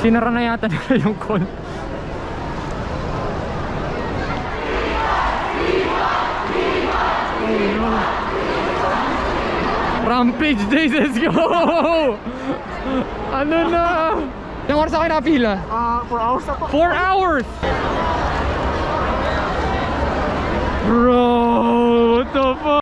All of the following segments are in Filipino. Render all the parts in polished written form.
Sinara na yata nila yung con. Oh no. Rampage days, let's go! Ano na? Ilang oras ako napila? 4 hours na po. 4 hours! Bro, what the fuck?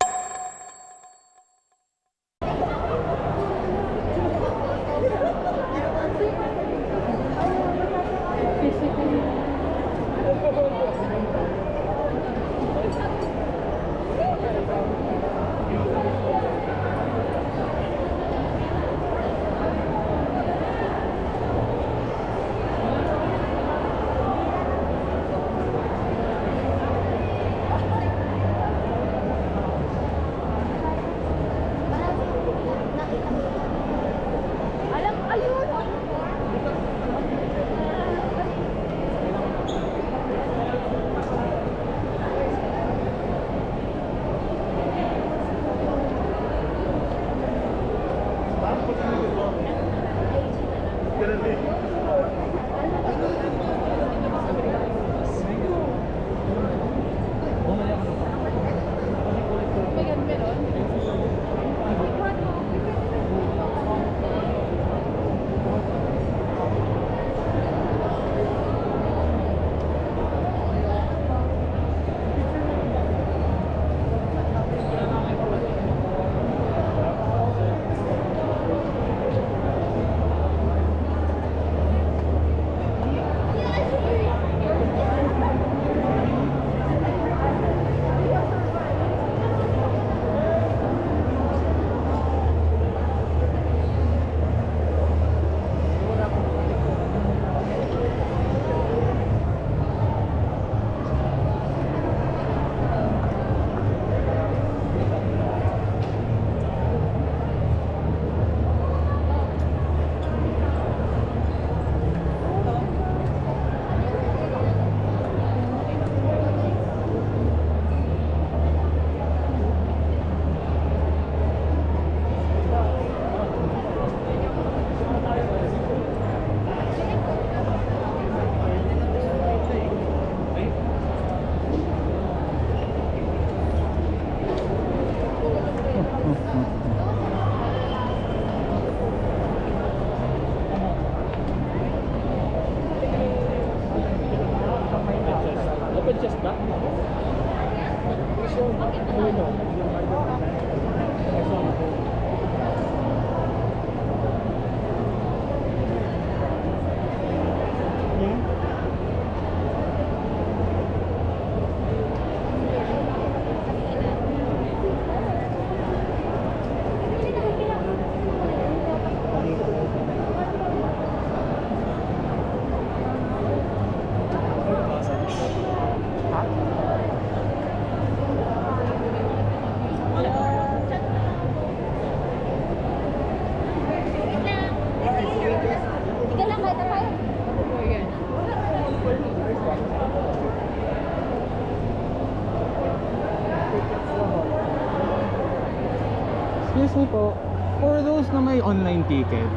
Excuse me po, for those na may online ticket,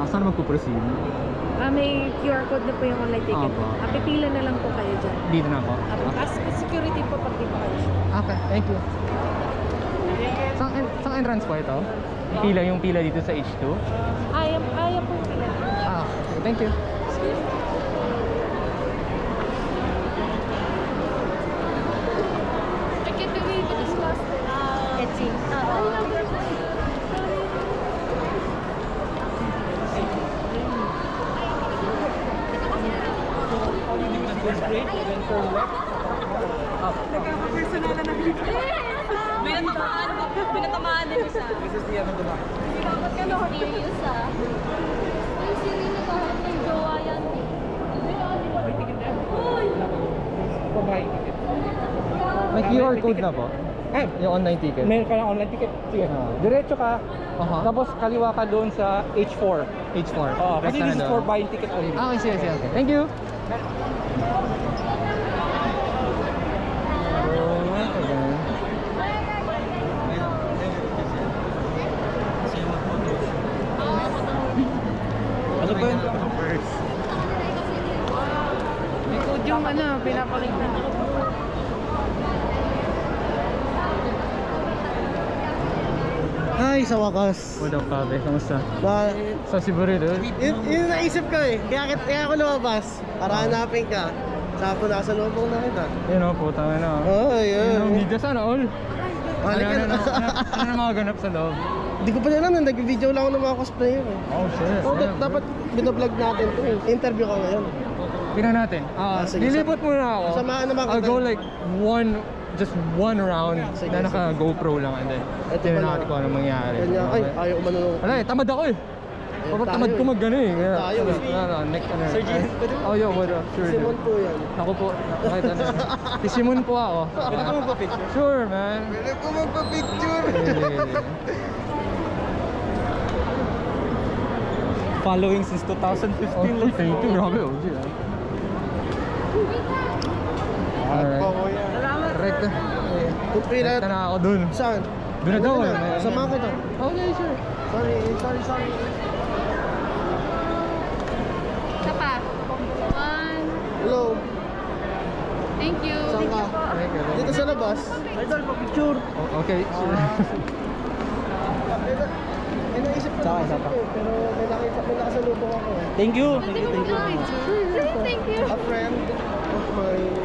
saan magpuproceed? May QR code na po yung online ticket. Opo. Pipila na lang po kayo dyan. Dito na po. As security po pag di pa kayo. Okay, thank you. Saan entrance po ito? Yung pila dito sa H2? Ayaw po pila. Okay, thank you. I can't believe it is faster. Let's see. Nagkakapersonalan na dito. Binatamaan din isa. This is the end of the box. Dapat ka lang serious ah. Ay, sino nagkaharap ng jowa yan eh. Pabay ticket. May QR code na po? Yung online ticket? Meron ka ng online ticket. Sige. Diretso ka. Tapos kaliwa ka doon sa H4. H4? Kasi this is for buying ticket only. Okay, sige. Thank you! Ano ba yun? yung ano, pinapakita. Ay, sa wakas. What up, Pabe? Kamusta? Ba, Sa Cebu rin, yun naisip ko eh. Kaya ako lumabas. Para hanapin ka. Sapo nasa loob ako nakita. Yun o, putang ina. Oh, Yun o, yun. media sana all. Balik ka na. Ano na mga ganap sa loob? Hindi ko pa alam, nag-video lang ako ng mga cosplayer eh. Oh shit. Oh, dapat binablog natin to eh. Interview ko ngayon. Tingnan natin. Sige, Lilipot muna ako. Samahan naman I'll kita. go like just one round Sige, na naka GoPro lang and then Ito tingnan pala. natin kung anong mangyari. Ganyan, ay, ayaw ko manunong. Wala eh, tamad ako eh. Kapag tayo tamad ko eh. mag-gano eh. Kaya, Tayo eh. next ano. Sir G, oh yo, what up? Sure. Simon po yan. Ako po, kahit ano. Si Simon po ako. Pwede ko magpa-picture? Sure man. Pwede ko magpa-picture! Following since 2015. Oh, thank you. Grabe, OG ah. Alright. Correct. Pupila. Correct na ako dun. Saan? Doon na daw eh. Sama kita. Okay, sure. Sorry. Isa pa. One. Hello. Thank you. Saan ka? Dito sa labas. Idol, pa-picture. Okay, sure. May naisip ko Saka, saka. pero may nakasalubong ako eh. Thank you. Thank you. A friend of mine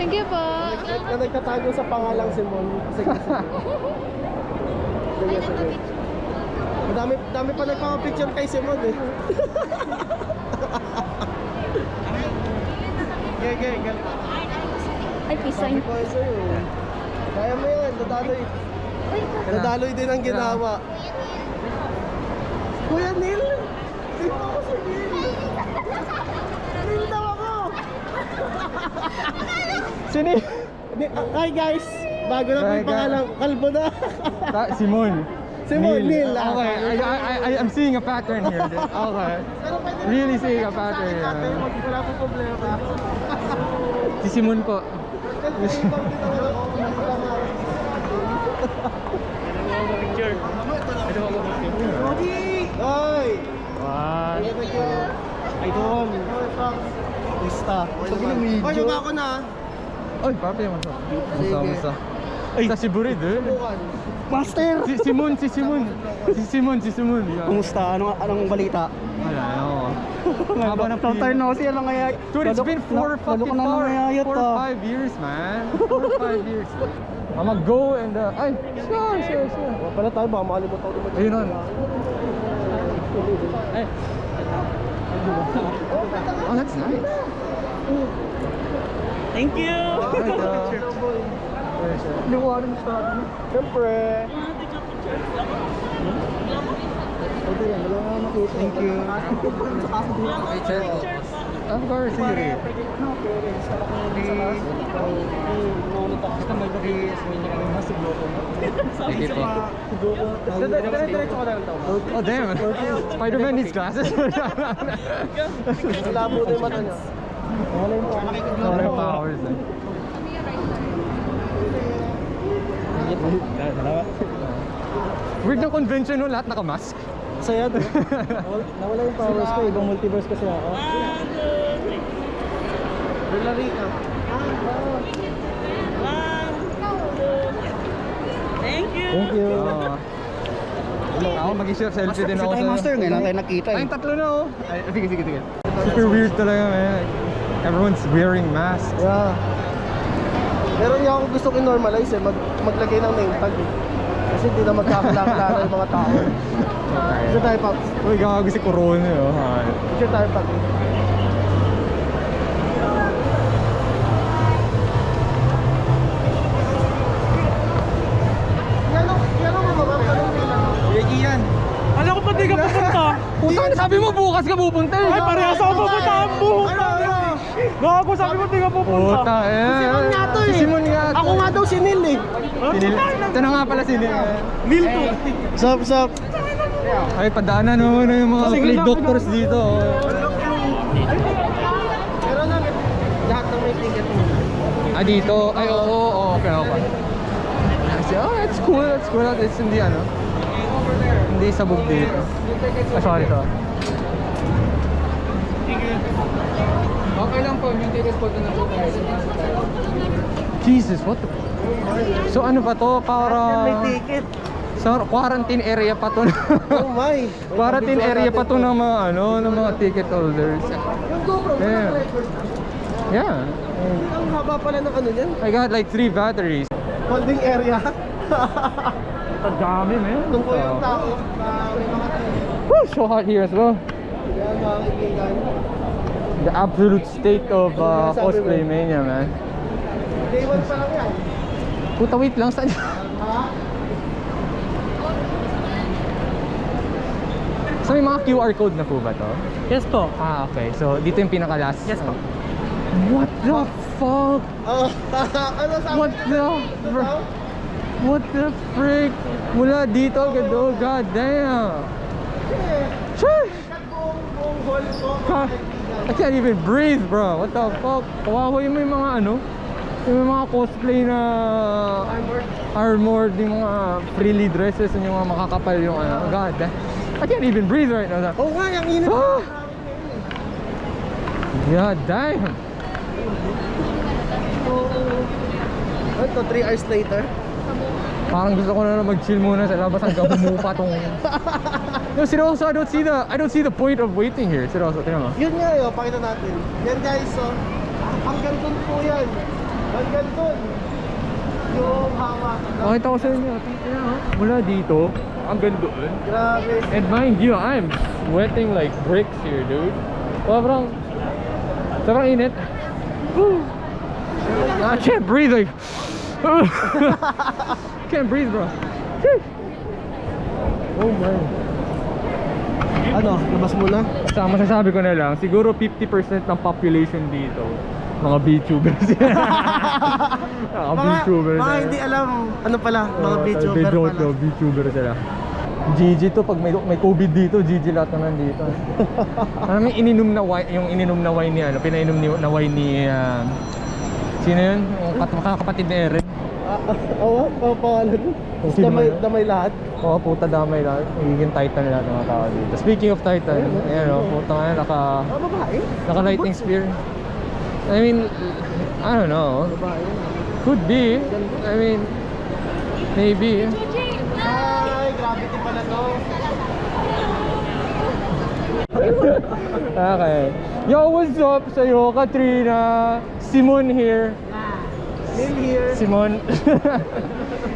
Thank you po. na nagtatago sa pangalang Simon. Sige. Dami pa nagpapapicture kay Simon eh. Okay. Ay, Sabi ko sa'yo. Kaya mo yan, dadaloy din ang ginawa. Kuya Neil! Sino ako sa Neil? Neil daw ako! Sini? Hi guys! Bago na po yung pangalan, kalbo na! Simon. Simon, Neil. Okay, I'm seeing a pattern here. Okay. Really seeing a pattern here. Wala po problema. Si Simon po. Hoy! One. Idol! Gusta. Hoy, baba ko na. Oy, papi mo sa. Musta. Ay, sa Cebu rin, Bukan. Master! Si Simon. Yeah. Kumusta? Anong balita? Wala, ako. Haba ng Long time no see, ano kaya? Dude, it's been 4 fucking 4 or 5 5 years, man. 4 or 5 years. I'ma go and ay, sure. Wala pala tayo, baka makalimutan ko naman. Ayun on. Ay. Oh, that's nice. Thank you! Liwanag sa atin. Siyempre. Thank you. Of course, sige. Sige po. Diretso ko na lang daw. Oh, damn. Spider-Man needs glasses. Malabo na yung mata niya. Wala yung Sorry, powers. Weird ng convention no, lahat naka-mask. Saya doon. Nawala yung powers ko, ibang multiverse kasi ako. Relary ka. Thank you! Thank you. Ako mag-share selfie din ako Tayo master, ngayon lang tayo nakita eh. Tayong tatlo na oh. Ay, sige. Super weird talaga, man. Everyone's wearing masks. Yeah. Pero hindi ako gustong i-normalize eh, maglagay ng name tag eh. Kasi hindi na magkakilala yung mga tao. Kasi tayo pa. Uy, gago si Corona eh. Oh. Kasi tayo pa. Yan ang mababa pa rin nila. Yan. Alam ko pa di ka pupunta. Puta, sabi mo bukas ka pupunta eh. Ay, parehas ako pupunta ang buhok. Gago, sabi mo di ka pupunta. Puta eh. Si Simon nga to eh. Si Simon nga to. Ako nga daw si Neil eh. Ito na nga pala si Neil. Neil to. Sup. Ay, padaanan mo na yung mga plague doctors dito. Pero na, lahat ng may ticket mo. Ah, dito? Ay, oo, okay. Oh, that's cool. It's hindi ano. Hindi sabog dito. Ah, sorry to. Okay lang po, may ticket po na po tayo. Jesus, what the... So ano pa to? Para... May ticket. So, quarantine area pa to. Oh my. Quarantine area pa to ng mga ano, ng mga ticket holders. Yung GoPro, Yeah. Yeah. ang haba pala ng ano yan. I got like 3 batteries. Holding area. Ang dami, man. Doon po yung tao na may mga Woo, so hot here as well. yan mga kaibigan. The absolute state of cosplay mania, man. Day 1 pa lang yan. Puta, wait lang. Saan? Ha? So may mga QR code na po ba to? Yes po. Ah, okay. So dito yung pinaka-last. Yes po. What the fuck? Oh, ano sabi? What the What the frick? Mula dito agad oh, god damn. Sheesh! Buong hall po. I can't even breathe, bro. What the fuck? Kawawa yung may mga ano, yung may mga cosplay na armored, yung mga frilly dresses, yung mga makakapal yung ano. God damn. I can't even breathe right now. Oh nga, ang init. Ah! God damn. Ito, 3 hours later. Parang gusto ko na mag-chill muna sa labas hanggang humupa tong... No, seryoso, I don't see the point of waiting here. Seryoso, tingnan mo. Yun nga yun, pakita natin. Yan guys, so, hanggang dun po yan. Hanggang dun. Yung hama. Makita ko sa inyo, tingnan mo. Mula dito, hanggang doon. Grabe. And mind you, I'm sweating like bricks here, dude. Sobrang init. Woo. I can't breathe like... Can't breathe, bro. Oh my. Ano, labas muna? Sa masasabi ko na lang, siguro 50% ng population dito mga VTubers. Mga VTubers. Mga hindi alam, ano pala, mga VTuber pala. VTuber sila. GG to, pag may COVID dito, GG lahat na nandito. Ano may ininom na wine, yung ininom na wine ni ano, pinainom na wine ni sino yun? Yung kapatid ni Eren. Oo, pangalan. Damay lahat. Oo, puta damay lahat. Magiging Titan lahat ng mga tao dito. Speaking of Titan, ayan o, puta nga Babae? naka lighting spear. I mean, I don't know. Babae. Could be. I mean, maybe. Ay, gravity pala to. Okay. Yo, what's up sa'yo, Katrina? Simon here. Lil here. Simon.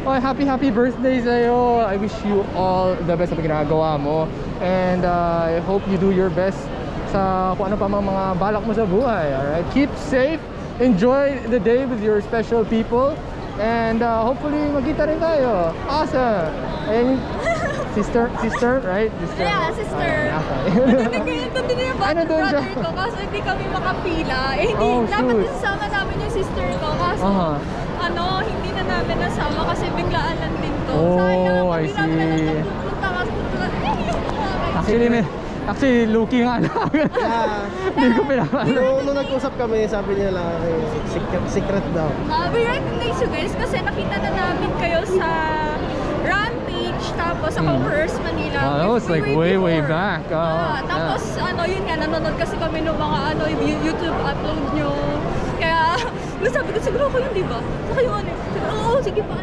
Oh, happy birthday sa'yo. I wish you all the best sa ginagawa mo. And I hope you do your best sa kung ano pa mga balak mo sa buhay. Alright? Keep safe. Enjoy the day with your special people. And hopefully magkita rin tayo. Awesome. And sister, right? Sister. Yeah, sister. Okay. Nandun din yung Ano doon siya? brother ko, kaso hindi kami makapila. Eh, hindi, Oh, dapat shoot. isasama namin yung sister ko, kaso hindi na namin nasama kasi biglaan lang din to. Oh, Sayang, I hindi namin see. alam kung pupunta ka. Actually, Loki nga lang. Hindi ko pinapala. Nung nag-usap kami, sabi niya lang, secret daw. We recognize you guys kasi nakita na namin kayo sa Rampage, tapos sa Conquerors Manila. Oh, that was like way back. Tapos yun nga, nanonood kasi kami ng mga YouTube upload nyo. Kaya, sabi ko, siguro ako yun, di ba? Saka yung siguro, oo, sige pa,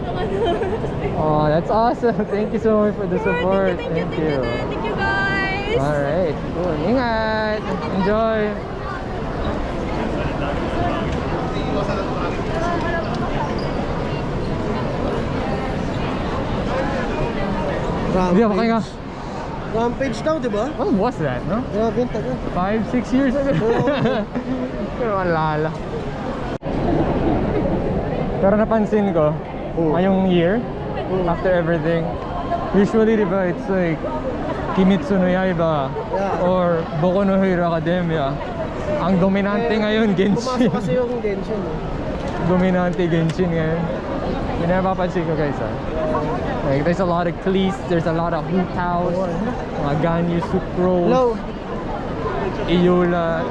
Oh, that's awesome. Thank you so much for the support. Thank you guys. Alright, cool. Ingat. Enjoy. Hindi ako kaya. Rampage daw, di ba? When was that, no? Grabe, tagal. 5-6 years ago. Pero alala. Pero napansin ko, ngayong year, after everything, usually diba, it's like Kimetsu no Yaiba or Boku no Hero Academia. Ang dominante ngayon, Genshin. Pumasok kasi yung Genshin. Dominante Genshin ngayon. Yun na napapansin ko guys Like, there's a lot of Cleese, there's a lot of Hutaos, mga Ganyu, Sucrose, Hello. Iola.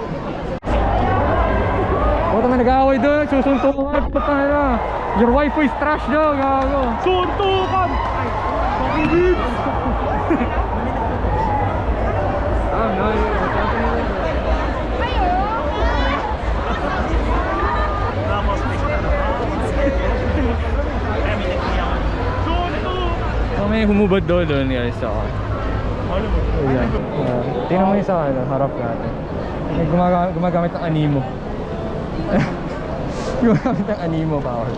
Huwag naman nag-aaway doon, susuntukan. Putang na. Your wife is trash daw, gago. Suntukan! tayong humubad doon guys. So, ayan. Tingnan mo yung sa harap natin. May gumagamit ng animo. Gumagamit ng animo power.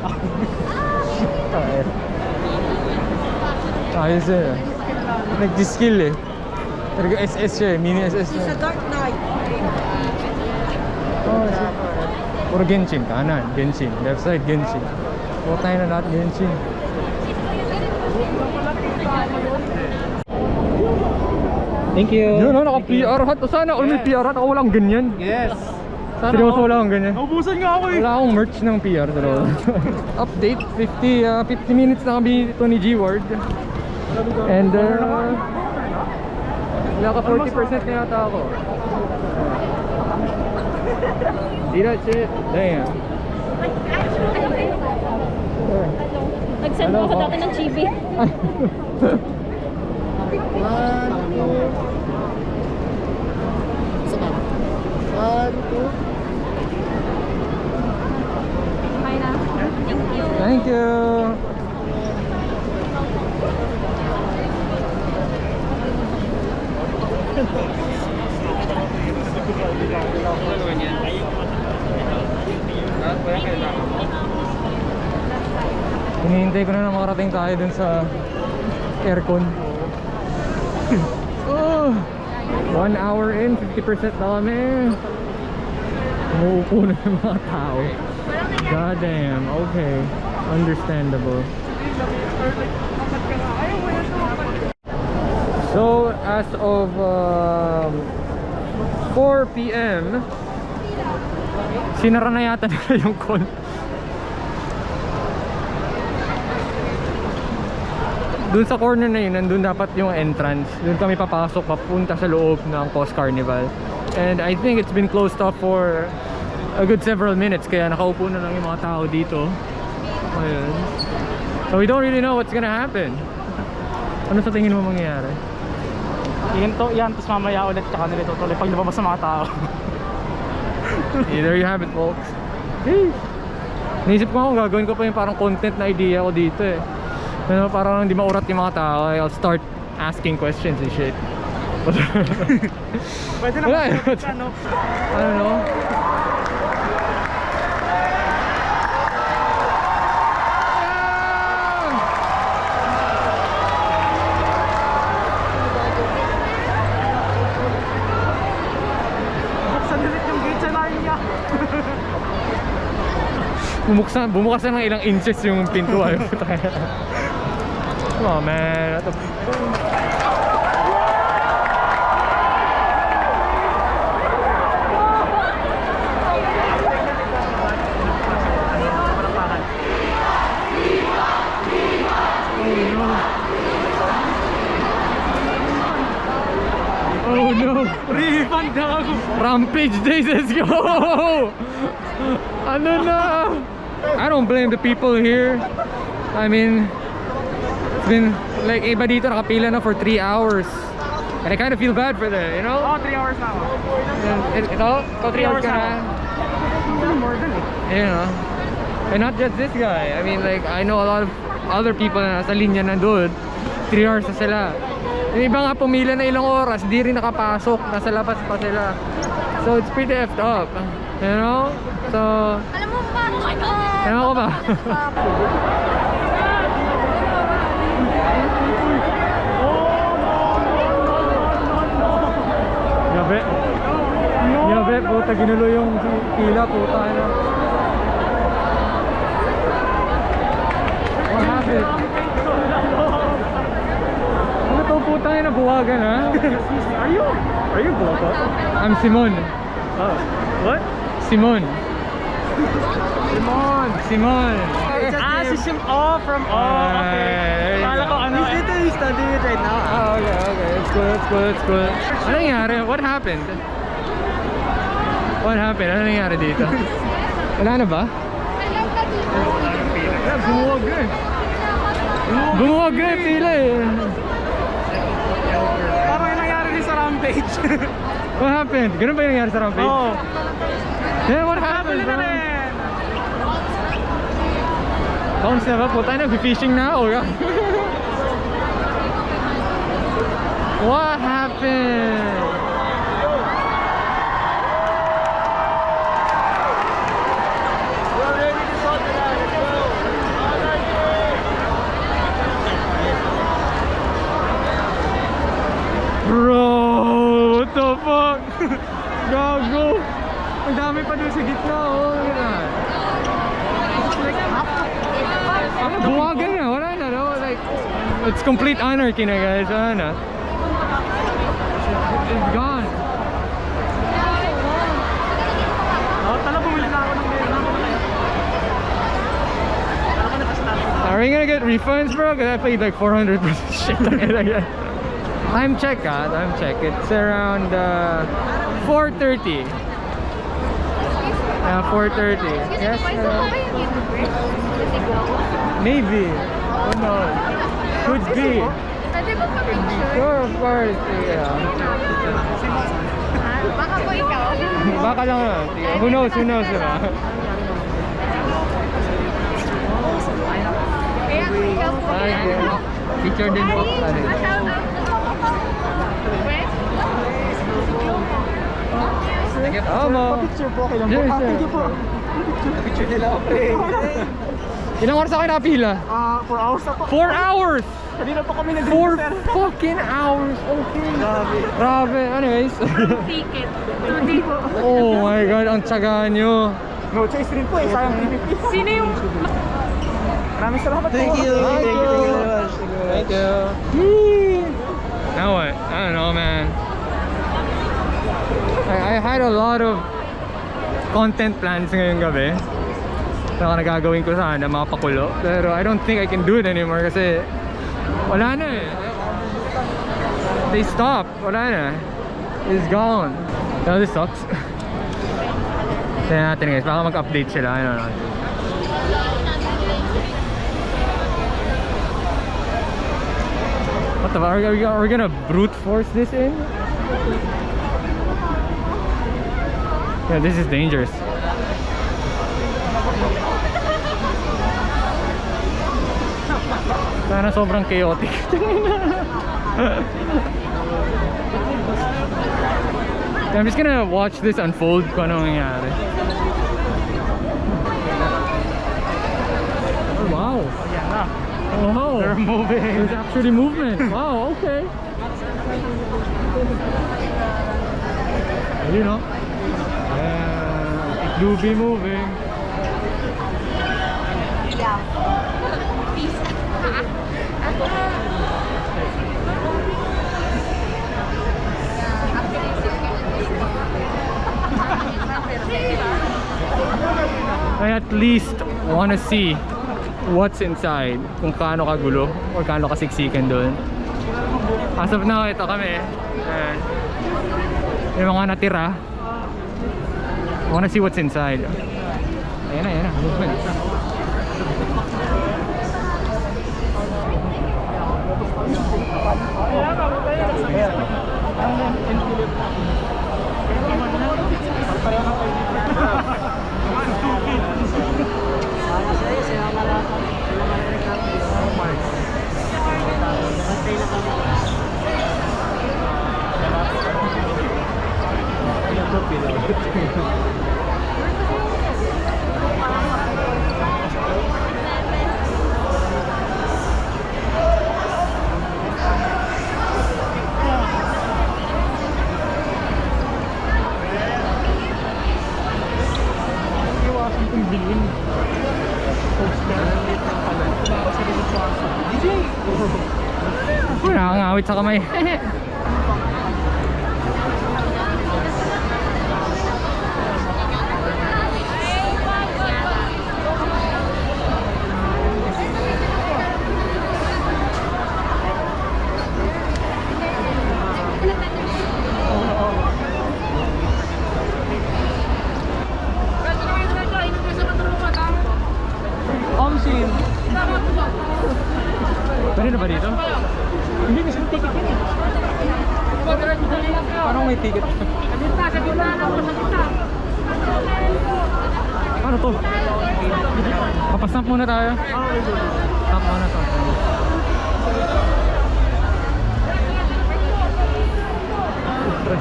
Ayos eh. Nag-skill eh. Talaga SS siya eh. Mini SS na. Sa Dark Knight. Oh, puro Genshin. Kanan, Genshin. Left side, Genshin. Huwag tayo na lahat Genshin. Thank you. Yun o, naka-PR hat. Sana all may PR hat. Ako walang ganyan. Yes. Seryoso wala akong ganyan. Naubusan nga ako eh. Wala akong merch ng PR. Update, 50 minutes na kami dito ni G-Ward. And naka 40% na yata ako. See that shit? Damn. Nag-send mo ako dati ng chibi. 1, 2. Okay na. Thank you. Thank you. Hinihintay ko na makarating tayo dun sa aircon. Oh, 1 hour in, 50% na kami. Umuupo na yung mga tao. God damn, okay. Understandable. So, as of 4 PM, sinara na yata nila yung con. Doon sa corner na yun, nandun dapat yung entrance. Doon kami papasok papunta sa loob ng Cosplay Carnival. And I think it's been closed off for a good several minutes. Kaya nakaupo na lang yung mga tao dito. Ayun. So we don't really know what's gonna happen. Ano sa tingin mo mangyayari? Yan, tapos mamaya ulit tsaka nila tutuloy pag lumabas sa mga tao. There you have it, folks. Hey. Naisip ko ako, gagawin ko pa yung parang content na idea ko dito eh. Pero parang hindi maurat yung mga tao, I'll start asking questions and shit. Pwede na Wala, ano? I don't know. Buksan ulit yung gate sa Narnia. Bumukas na ng ilang inches yung pinto. Oh man, what the... Oh no! Refund na ako. Rampage days, let's go! Ano na? I don't blame the people here. I mean, it's been like iba dito nakapila na for 3 hours. And I kind of feel bad for them, you know? Oh, 3 hours na ako. Ito? 3 hours ka na? More than You know? And not just this guy. I mean, like, I know a lot of other people na nasa linya na doon. 3 hours na sila. Yung iba nga pumila na ilang oras, di rin nakapasok. Nasa labas pa sila. So, it's pretty effed up. You know? So... Alam mo ba? Oh my God! Ewan ko ba? Gabi. Gabi, puta, ginulo yung pila, puta. Ano? What happened? Ano to, puta, yung nabuwagan, ha? Are you GLOCO? I'm Simon. Oh. What? Simon. Simon. Si Sim. Oh, from there you Kala go. ko ano. He's studying it right now. Oh, okay. It's good. Ano nangyari? What happened? Ano nangyari dito? Wala na ba? Bumuwag na eh. Bumuwag na eh, pila eh. Parang yung nangyari din sa Rampage. What happened? Ganun ba yung nangyari sa Rampage? Oh. Yeah, what happened, bro? Bounce na ba? Puta, nag-fishing na ako. What happened? Bro, what the fuck? Gago. Ang dami pa dun sa gitna, oh. Buwagan na, wala na, no? Like, it's complete anarchy na, guys. Wala na. It's gone. Tala, bumili na ako ng Are we gonna get refunds, bro? Cause I paid like 400 for this shit. Time check, time check. It's around 4:30. 4:30. Yes. Maybe. Who knows? Could be. Sure, of course. Yeah. Baka po ikaw. Baka lang na. Who knows? Who knows? Diba? Kaya kung ikaw po yan. Picture din po. Picture po, kailan po? Yes, sir. Thank you po. Picture nila ako. Ilang oras ako napila? 4 hours ako. 4 hours! Kanina pa kami 4 fucking hours! Okay. Grabe. Anyways. Ticket. Oh my god, ang tsaga nyo. No choice rin po eh, sayang 350. Sino yung... Maraming salamat po. Thank you very much. Thank you. Now what? I don't know, man. I had a lot of content plans ngayong gabi na nagagawin ko sana, mga pakulo. Pero I don't think I can do it anymore kasi wala na eh. They stopped. Wala na. It's gone. Now this sucks. Tignan natin guys, baka mag-update sila. I don't know. What the fuck? Are we gonna brute force this in? Yeah, this is dangerous. Sana sobrang chaotic. I'm just gonna watch this unfold kung ano nangyari. Oh, wow. Oh, wow. They're moving. There's actually movement. Wow, okay. You know. It do be moving. I at least wanna see what's inside, kung kaano kagulo or kaano kasiksikan doon. As of now, ito kami. Ayan. Yung mga natira. I wanna see what's inside. Ayan na, movement. Nakangawit sa kamay. Pwede na ba dito? Hindi na siya ticket yun eh. Parang may ticket. Ano to? Papastamp muna tayo. Stamp muna to.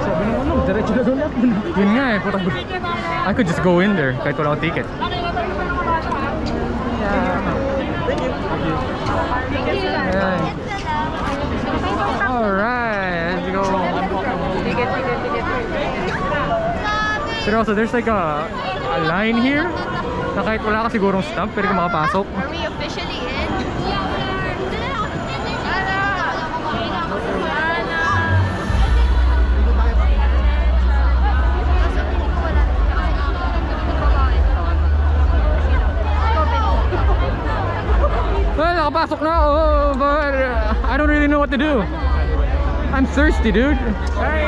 Sabi nung ano, diretso na doon natin. Yun nga eh, putang. I could just go in there kahit wala akong ticket. Ayan. Alright, let's go. Seryoso, there's like a line here na kahit wala ka sigurong stamp, pwede ka makapasok. Are we officially in? Well, nakapasok na ako, but I don't really know what to do. I'm thirsty, dude. Ay,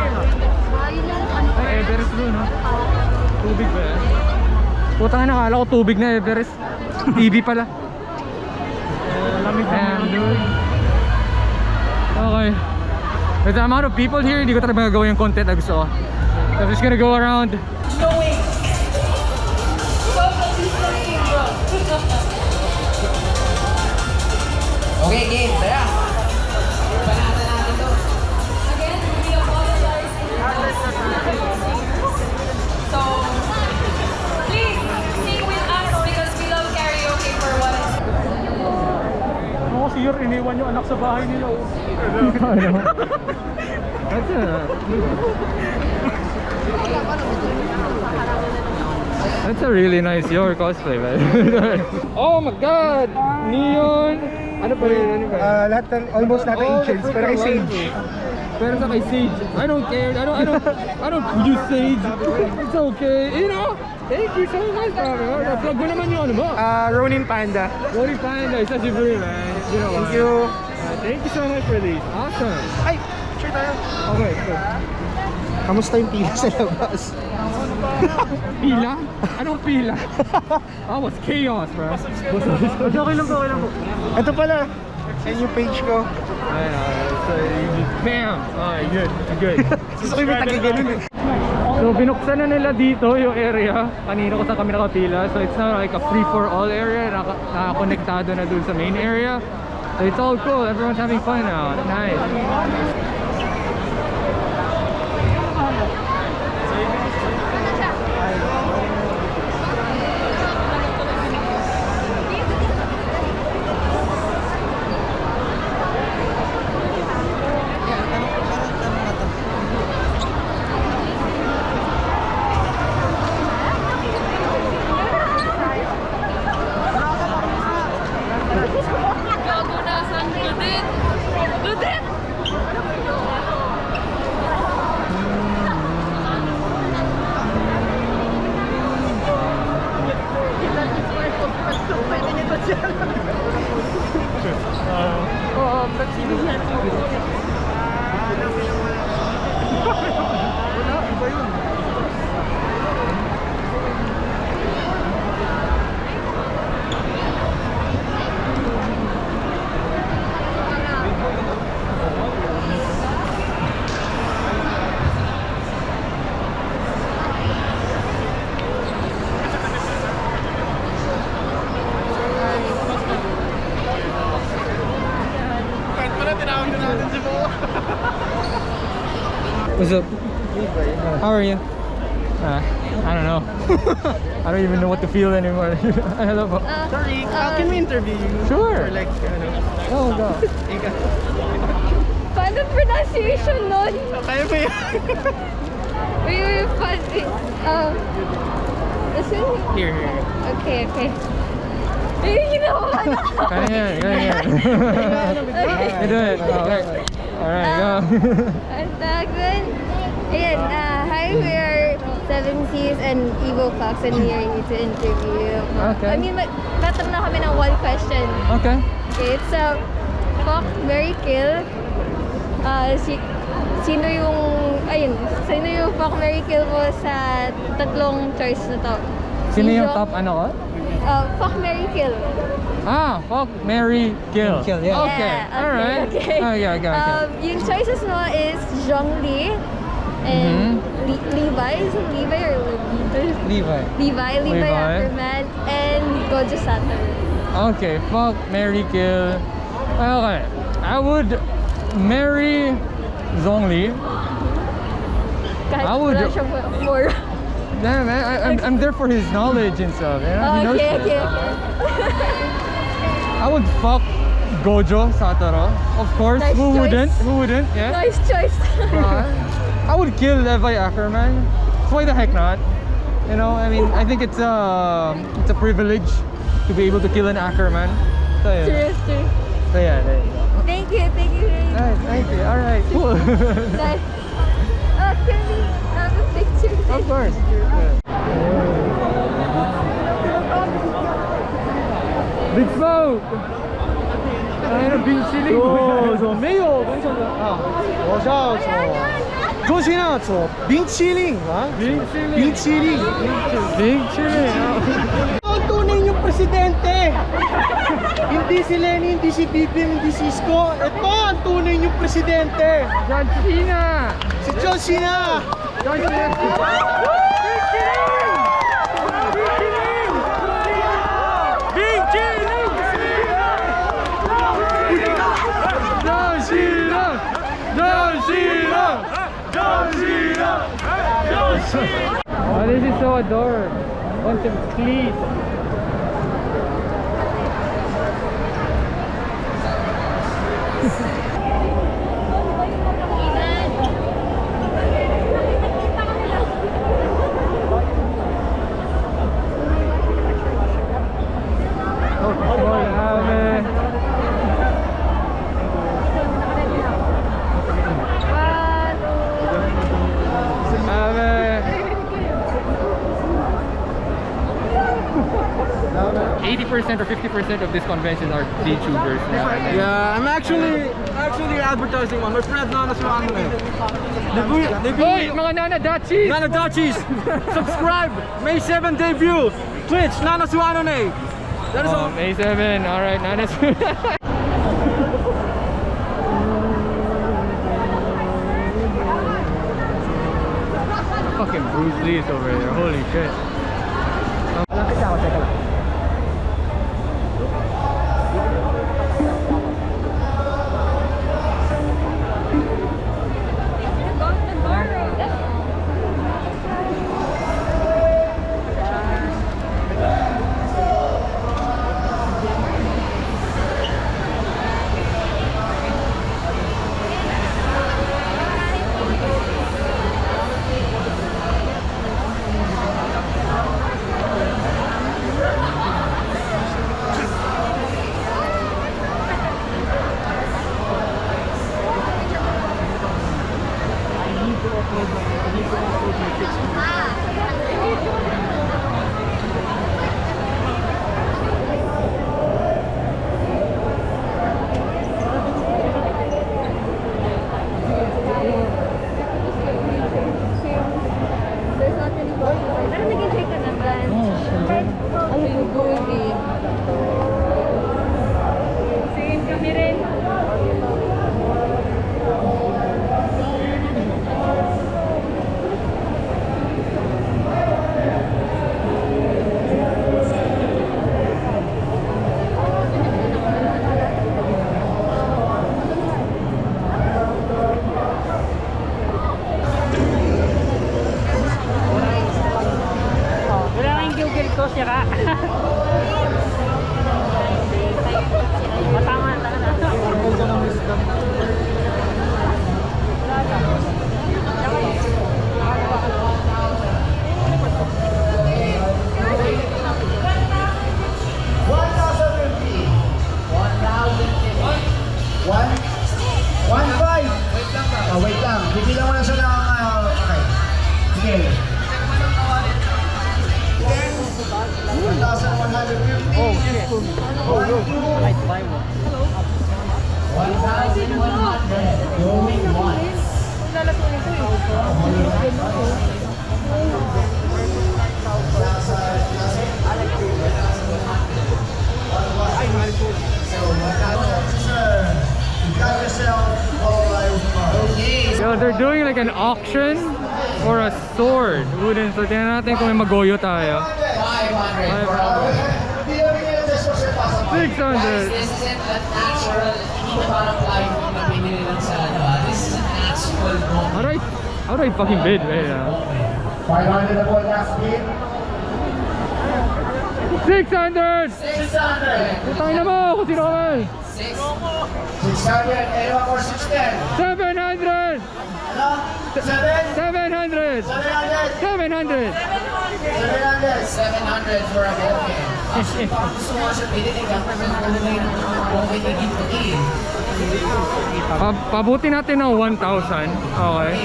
Everest doon, no? Tubig ba yan? Putang ina, nakala ko tubig na Everest. TV pala. Lamig na dude. Okay. With the amount of people here, hindi ko talaga magagawa yung content na gusto ko. So I'm just gonna go around. Okay, game. Tara. Panatan natin to. Again, we apologize. So, please sing with us because we love karaoke for what it's Ako si Yor, iniwan yung anak sa bahay nila. That's a really nice your cosplay, man. Oh my god! Neon! Ano pa rin? Ano ba? Lahat ng, almost lahat ng agents, pero kay Sage. Pero sa kay Sage, I don't care. I don't use Sage. It's okay. You know? Thank you so much, brother. Plug mo naman yung ano mo. Ronin Panda. Rory Panda, isa si Brie, man. You know Thank what? you. Thank you so much for this. Awesome. Ay, sure tayo. Okay, good. Kamusta yung pila sa labas? Pila? Anong pila? That was chaos, bro. Okay lang po. Ito pala. Yan yung page ko. Ayun, so you just bam! Alright, good, good. Gusto ko yung may taga-ganun eh. So binuksan na nila dito yung area. Kanina ko saan kami nakapila. So it's not like a free-for-all area. Nakakonektado na dun sa main area. So it's all cool. Everyone's having fun now. Nice. Gago na saan Ludit? Ludit! What's up? How are you? I don't know. I don't even know what to feel anymore. Hello po. Sorry, can we interview you? Sure. For like, ano? Oh, God. Paano pronunciation nun? Kaya ba yun? Wait, listen? Here. Okay. Ginawa na. Kaya yan. You do it. Okay. Alright, go. Ang tagal. Ayan, hi, we are Seven Seas and Evo Fox and we are here to interview. Okay. I mean, tatanong na kami ng one question. Okay. Okay, so, fuck, marry, kill. Sino yung fuck, marry, kill mo sa tatlong choice na to? Sino yung top ano ko? Fuck, marry, kill. Fuck, marry, kill. Kill, yeah. Okay. Yeah, Alright. okay. Oh, yeah, okay. Yung choices mo is Zhongli and Levi. Is it Levi or Levi? Levi Ackerman and Gojo Sato. Okay, fuck, marry, kill. Okay. I would marry Zhongli kahit I would- wala siyang more. Damn, man, I'm there for his knowledge and stuff. You know? He knows Okay, shit. okay. I would fuck Gojo Satoru. Of course. Nice Who choice. wouldn't? Who wouldn't? Yeah. Nice choice. I would kill Levi Ackerman. Why the heck not? You know, I mean, I think it's a privilege to be able to kill an Ackerman. So yeah. True. So yeah. There you go. Thank you. Nice, thank you. All right, cool. Nice. Can we have a picture? Of course. Big smoke. Ano, big chili. そう没有啊，我叫恭喜啊，做冰淇淋啊，冰淇淋。 Big chili. Ang tunay niyong presidente. Hindi si Lenny, hindi si Bibim, hindi si Isko. Ito ang tunay niyong presidente. John Cena. Si John Cena. John Cena. Big chili. John Cena. John Cena. John Cena. John Cena. Oh, this is so adorable. Bunch of cleats. Percent or 50% of this convention are VTubers now. Yeah, I'm actually advertising one. My friend Nana Suano. Hoy, mga Nana Dachis! Nana Dachis! Subscribe! May 7 debut! Twitch, Nana Suano. That is all. May 7, alright, Nana Fucking Bruce Lee is over there, holy shit. Yo, they're doing like an auction for a sword. Wooden. So tingnan natin kung may magoyo tayo. 600. This isn't the natural product life na pinili lang sa ano. This is an actual moment. Alright. How do I fucking bid right now? 500 na po last bid. 600! 600. Putang ina mo, kung sino ka man. 600. Anyone for 610? 700! Ano? 7? 700! 700. 700! 700 for a bokeh. Actually, baka gusto mo siya pilitin ka. Pero kung bokeh ni Gito Pabuti natin ng 1,000. Okay. Okay,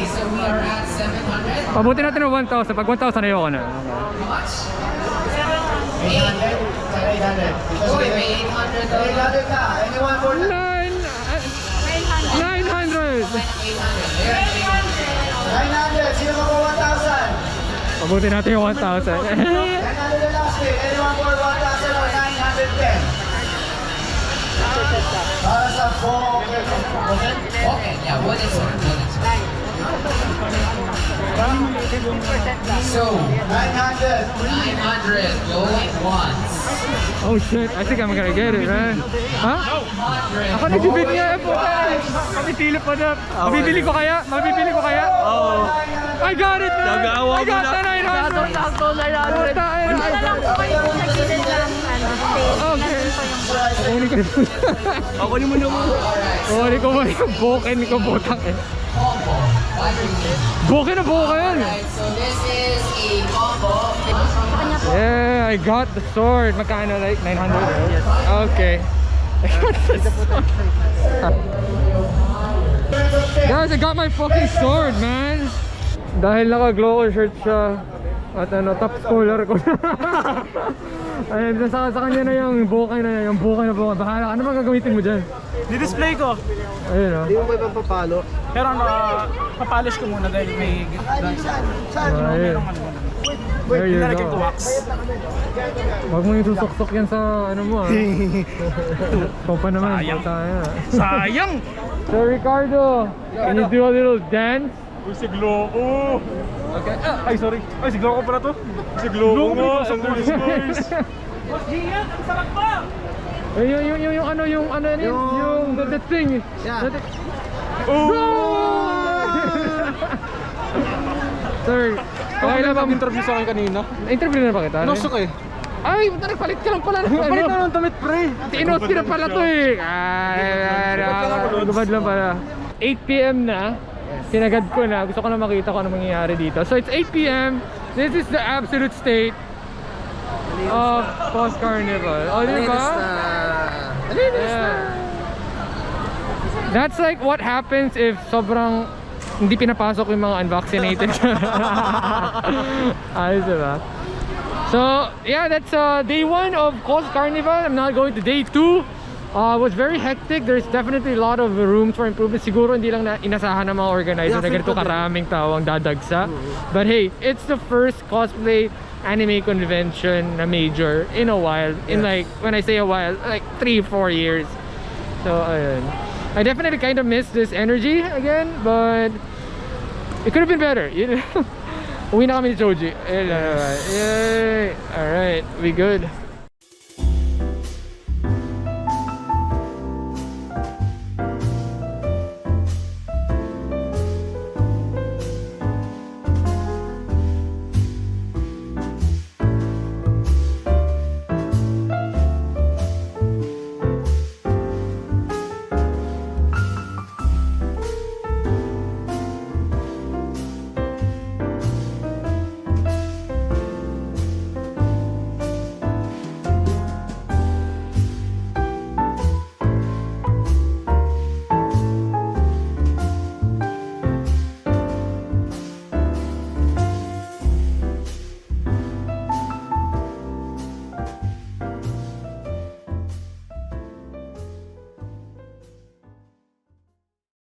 so we are at 700. Pabuti natin ng 1,000. Pag 1,000 ayoko na. How much? 800? 800. Uy, may 800 daw. 800 ka. Anyone for 900! 800. 900. Sino ka po 1,000? Pabuti natin yung 1,000. 900 the last bid. Anyone for 1,000 or 910? Para sa bokeh. Okay, yeah, what is it? So, 900. 900 going once. Oh shit, I think I'm gonna get it, man. Ha? 100. Ako nagbibid niya eh, puta. Mabibili pa na. Mabibili ko kaya? Mabibili ko kaya? Oo. I got it, man! I got the 900! Sakto 900. Puta, Punta na lang po kayo sa gilid lang. Okay. Kunin ko yun. Kunin mo naman. Kunin ko ba yung boken ko, putang eh. Combo. Boken na boken! Alright, so this is a combo. Yeah, I got the sword. Magkano? Like 900? Yes. Okay. I got the sword. Guys, I got my fucking sword, man. Dahil naka-GLOCO shirt siya at ano, top scholar ko. Ayun, sa kanya na yung bukay na yan, yung bukay na bukay. Bahala, ano bang gagamitin mo dyan? Di-display ko. Ayun o. Hindi mo ba ibang papalo? Pero papolish ko muna dahil may Ayun. There you nilagyan ko go. wax. Huwag mo yung susok-sok yan sa ano mo ah. Ikaw pa naman, Sayang. puta yan. Sayang! So Ricardo, can you do a little dance? Uy, si GLOCO! Okay. Ay, sorry. Ay, si GLOCO pala to. Si GLOCO nga. Sa guys. Boss Gian, ang sarap pa! Yung the thing. Yeah. Sir, okay lang ba? Interview sa akin kanina. Interview na ba kita? Nosok eh. Ay, nagpalit ka lang pala ng Palit ano. na ng damit, pre. Tinos na pala to eh. Gubad lang pala. 8 PM na. Sinagad ko na. Gusto ko na makita kung ano mangyayari dito. So it's 8 PM. This is the absolute state of Cosplay Carnival. O, diba? Yeah. That's like what happens if sobrang hindi pinapasok yung mga unvaccinated. Ayos, diba? So, yeah, that's day 1 of Cosplay Carnival. I'm not going to day 2. It was very hectic. There's definitely a lot of room for improvement. Siguro hindi lang na inasahan ng mga organizer na ganito karaming tao ang dadagsa. But hey, it's the first cosplay anime convention na major in a while. In like, when I say a while, like 3-4 years. So, ayun. I definitely kind of miss this energy again, but it could have been better. You know? Uwi na kami ni Choji. Yay! Alright, we good.